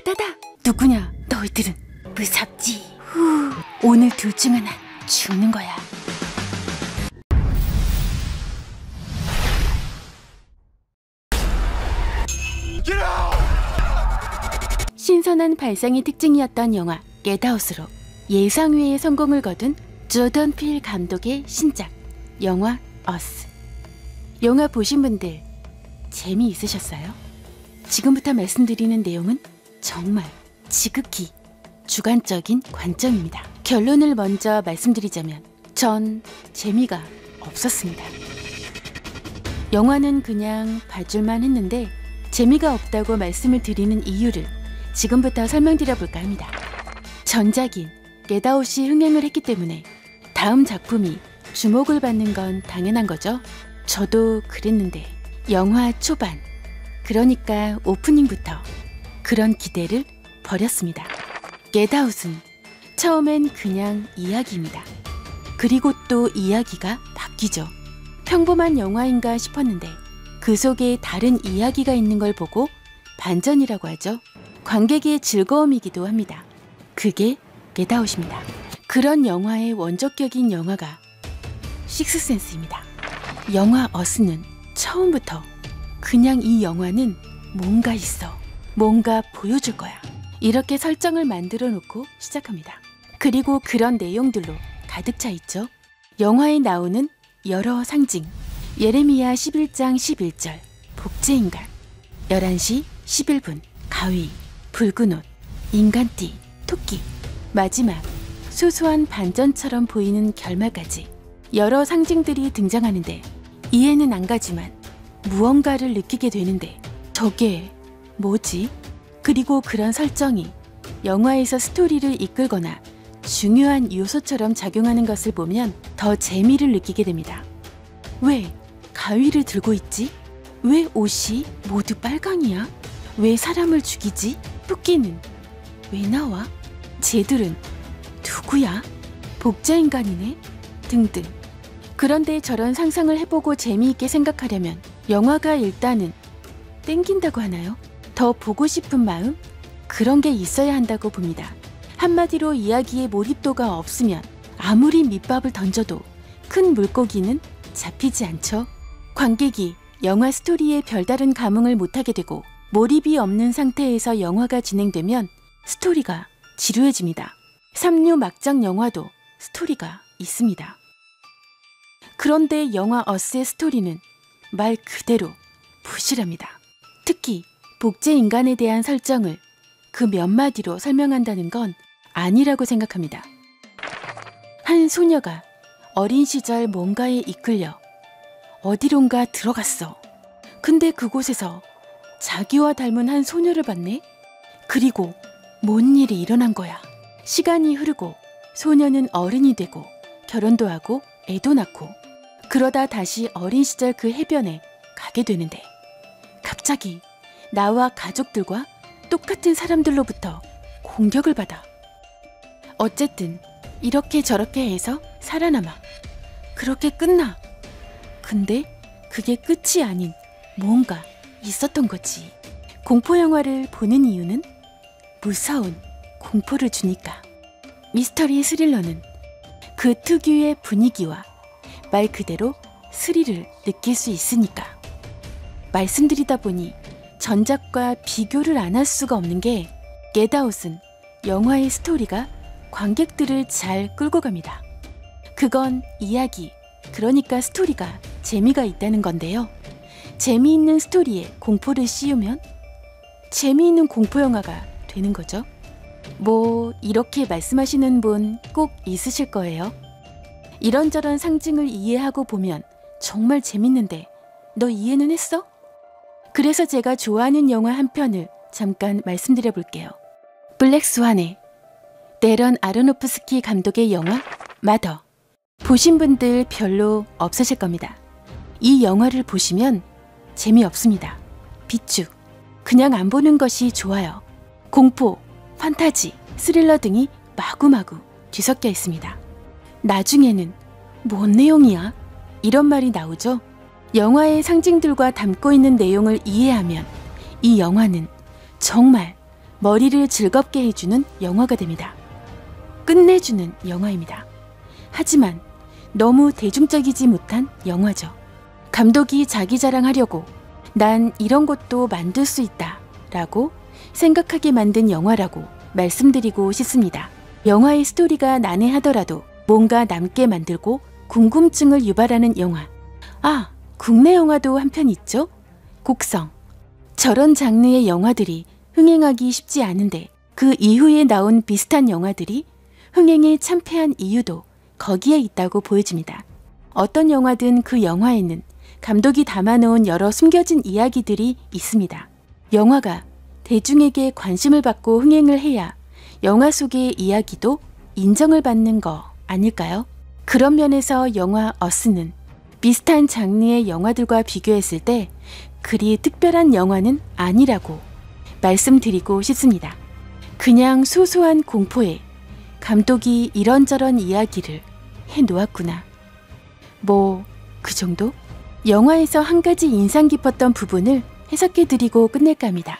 닫아다. 누구냐 너희들은. 무섭지. 후, 오늘 둘 중 하나 죽는 거야. 신선한 발상이 특징이었던 영화 겟아웃으로 예상외의 성공을 거둔 조던 필 감독의 신작 영화 어스. 영화 보신 분들 재미있으셨어요? 지금부터 말씀드리는 내용은 정말 지극히 주관적인 관점입니다. 결론을 먼저 말씀드리자면 전 재미가 없었습니다. 영화는 그냥 봐줄만 했는데 재미가 없다고 말씀을 드리는 이유를 지금부터 설명드려 볼까 합니다. 전작인 겟아웃이 흥행을 했기 때문에 다음 작품이 주목을 받는 건 당연한 거죠. 저도 그랬는데 영화 초반, 그러니까 오프닝부터 그런 기대를 버렸습니다. 겟아웃은 처음엔 그냥 이야기입니다. 그리고 또 이야기가 바뀌죠. 평범한 영화인가 싶었는데 그 속에 다른 이야기가 있는 걸 보고 반전이라고 하죠. 관객의 즐거움이기도 합니다. 그게 겟아웃입니다. 그런 영화의 원조격인 영화가 식스센스입니다. 영화 어스는 처음부터 그냥 이 영화는 뭔가 있어, 뭔가 보여줄 거야, 이렇게 설정을 만들어 놓고 시작합니다. 그리고 그런 내용들로 가득 차 있죠. 영화에 나오는 여러 상징, 예레미야 11장 11절, 복제인간, 11시 11분, 가위, 붉은 옷, 인간띠, 토끼, 마지막 소소한 반전처럼 보이는 결말까지 여러 상징들이 등장하는데 이해는 안 가지만 무언가를 느끼게 되는데 저게 뭐지? 그리고 그런 설정이 영화에서 스토리를 이끌거나 중요한 요소처럼 작용하는 것을 보면 더 재미를 느끼게 됩니다. 왜 가위를 들고 있지? 왜 옷이 모두 빨강이야? 왜 사람을 죽이지? 토끼는 왜 나와? 쟤들은 누구야? 복제인간이네? 등등. 그런데 저런 상상을 해보고 재미있게 생각하려면 영화가 일단은 땡긴다고 하나요? 더 보고 싶은 마음? 그런 게 있어야 한다고 봅니다. 한마디로 이야기에 몰입도가 없으면 아무리 밑밥을 던져도 큰 물고기는 잡히지 않죠. 관객이 영화 스토리에 별다른 감흥을 못하게 되고 몰입이 없는 상태에서 영화가 진행되면 스토리가 지루해집니다. 삼류 막장 영화도 스토리가 있습니다. 그런데 영화 어스의 스토리는 말 그대로 부실합니다. 특히 복제인간에 대한 설정을 그 몇 마디로 설명한다는 건 아니라고 생각합니다. 한 소녀가 어린 시절 뭔가에 이끌려 어디론가 들어갔어. 근데 그곳에서 자기와 닮은 한 소녀를 봤네? 그리고 뭔 일이 일어난 거야. 시간이 흐르고 소녀는 어른이 되고 결혼도 하고 애도 낳고 그러다 다시 어린 시절 그 해변에 가게 되는데 갑자기 나와 가족들과 똑같은 사람들로부터 공격을 받아. 어쨌든 이렇게 저렇게 해서 살아남아. 그렇게 끝나. 근데 그게 끝이 아닌 뭔가 있었던 거지. 공포영화를 보는 이유는 무서운 공포를 주니까. 미스터리 스릴러는 그 특유의 분위기와 말 그대로 스릴을 느낄 수 있으니까. 말씀드리다 보니 전작과 비교를 안 할 수가 없는 게 겟아웃은 영화의 스토리가 관객들을 잘 끌고 갑니다. 그건 이야기, 그러니까 스토리가 재미가 있다는 건데요. 재미있는 스토리에 공포를 씌우면 재미있는 공포영화가 되는 거죠. 뭐 이렇게 말씀하시는 분 꼭 있으실 거예요. 이런저런 상징을 이해하고 보면 정말 재밌는데 너 이해는 했어? 그래서 제가 좋아하는 영화 한 편을 잠깐 말씀드려 볼게요. 블랙스완의 데런 아로노프스키 감독의 영화 마더. 보신 분들 별로 없으실 겁니다. 이 영화를 보시면 재미없습니다. 비축. 그냥 안 보는 것이 좋아요. 공포, 판타지, 스릴러 등이 마구마구 뒤섞여 있습니다. 나중에는 뭔 내용이야? 이런 말이 나오죠. 영화의 상징들과 담고 있는 내용을 이해하면 이 영화는 정말 머리를 즐겁게 해주는 영화가 됩니다. 끝내주는 영화입니다. 하지만 너무 대중적이지 못한 영화죠. 감독이 자기 자랑하려고 난 이런 것도 만들 수 있다 라고 생각하게 만든 영화라고 말씀드리고 싶습니다. 영화의 스토리가 난해하더라도 뭔가 남게 만들고 궁금증을 유발하는 영화. 아, 국내 영화도 한편 있죠? 곡성. 저런 장르의 영화들이 흥행하기 쉽지 않은데 그 이후에 나온 비슷한 영화들이 흥행에 참패한 이유도 거기에 있다고 보여집니다. 어떤 영화든 그 영화에는 감독이 담아놓은 여러 숨겨진 이야기들이 있습니다. 영화가 대중에게 관심을 받고 흥행을 해야 영화 속의 이야기도 인정을 받는 거 아닐까요? 그런 면에서 영화 어스는 비슷한 장르의 영화들과 비교했을 때 그리 특별한 영화는 아니라고 말씀드리고 싶습니다. 그냥 소소한 공포에 감독이 이런저런 이야기를 해놓았구나. 뭐 그 정도? 영화에서 한 가지 인상 깊었던 부분을 해석해드리고 끝낼까 합니다.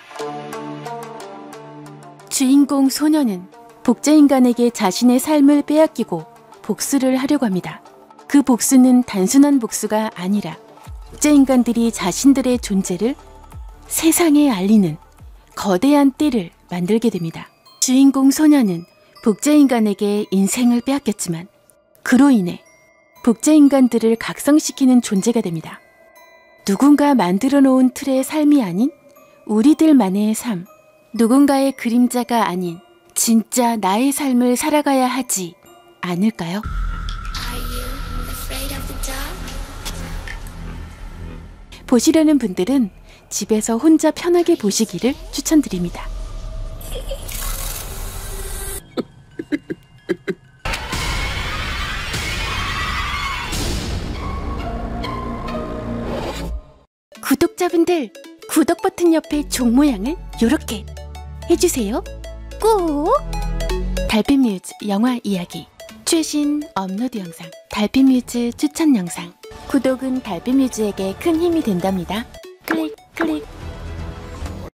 주인공 소녀는 복제인간에게 자신의 삶을 빼앗기고 복수를 하려고 합니다. 그 복수는 단순한 복수가 아니라 복제인간들이 자신들의 존재를 세상에 알리는 거대한 띠를 만들게 됩니다. 주인공 소녀는 복제인간에게 인생을 빼앗겼지만 그로 인해 복제인간들을 각성시키는 존재가 됩니다. 누군가 만들어 놓은 틀의 삶이 아닌 우리들만의 삶, 누군가의 그림자가 아닌 진짜 나의 삶을 살아가야 하지 않을까요? 보시려는 분들은 집에서 혼자 편하게 보시기를 추천드립니다. 구독자분들, 구독 버튼 옆에 종 모양을 요렇게 해주세요. 꾹! 달빛뮤즈 영화 이야기 최신 업로드 영상, 달빛뮤즈 추천 영상. 구독은 달빛뮤즈에게 큰 힘이 된답니다. 클릭 클릭.